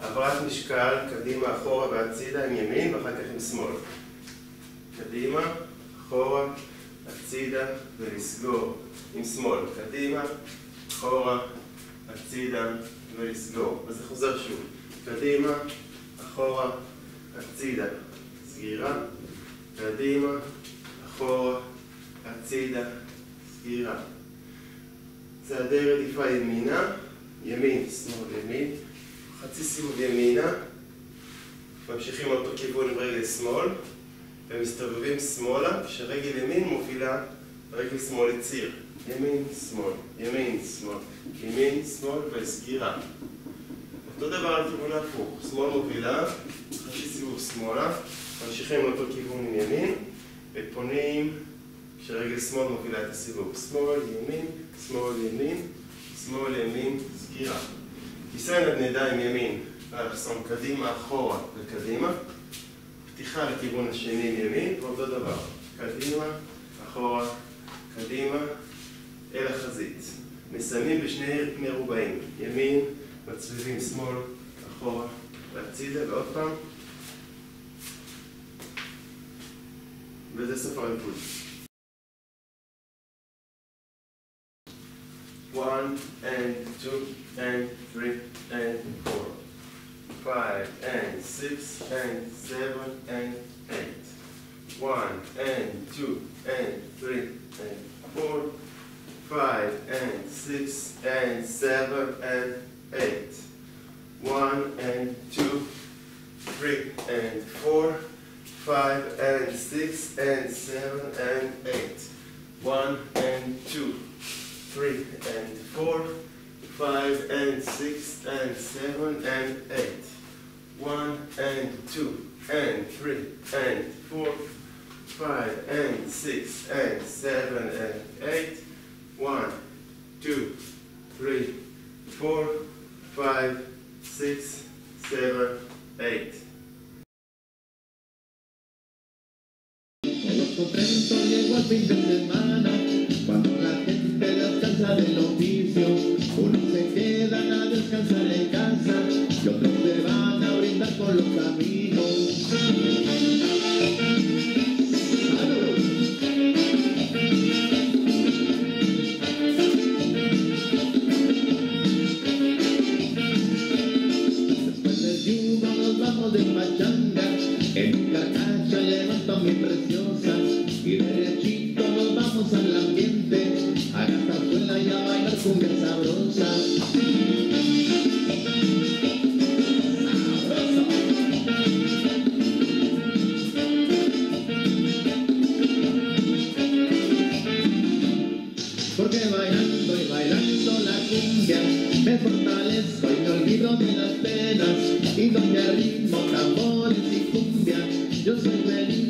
העברת משקל, קדימה, אחורה והצידה עם ימין ואחר כך עם שמאל. קדימה, אחורה, הצידה ולסגור עם שמאל. קדימה, אחורה, הצידה ולסגור. אז זה חוזר שוב. קדימה, אחורה, הצידה, סגירה. קדימה, אחורה, הצידה, סגירה. צעדי רדיפה ימינה, ימין, שמאל, ימין. חצי סיבוב ימינה. ממשיכים לאותו כיוון עם רגל שמאל. ומסתובבים שמאלה, כשרגל ימין מובילה רגל שמאל לציר. ימין, שמאל, ימין, שמאל, ימין, שמאל וסגירה. אותו דבר על כיוון ההפוך. שמאל מובילה, חצי סיבוב שמאלה. ממשיכים לאותו כיוון עם ימין. ופונים כשרגל שמאל מובילה את הסיבוב. שמאל, ימין, שמאל, ימין, שמאל, ימין, סגירה. כיסא נדנדה עם ימין. אלכסון קדימה, אחורה וקדימה. פתיחה לכיוון השני עם ימין, ואותו דבר. קדימה, אחורה, קדימה, אל החזית. מסיימים בשני מרובעים. ימין, מצליבים שמאל, אחורה, והצידה, ועוד פעם. וזה סוף הריקוד. 1 and 2 and 3 and 4. 5 and 6 and 7 and 8. 1 and 2 and 3 and 4. 5 and 6 and 7 and 8. 1 and 2, 3 and 4. 5 and 6 and 7 and 8. 1 and 2, 3 and 4. 5 and 6 and 7 and 8. 1 and 2 and 3 and 4. 5 and 6 and 7 and 8. 1, 2, 3, 4, 5, 6, 7, 8. Contento llegó el fin de semana, cuando la gente descansa del oficio, unos se quedan a descansar en casa y otros se van a brindar con los amigos. Después del yugo nos vamos de pachanga, en un carcacha levanto mi preciosa. Y derechito nos vamos al ambiente, a la zarzuela y a bailar cumbia sabrosa. ¡Sabroso! Porque bailando y bailando la cumbia, me fortalezco y me olvido de las penas. Y donde ritmo, tambores y cumbia, yo soy feliz.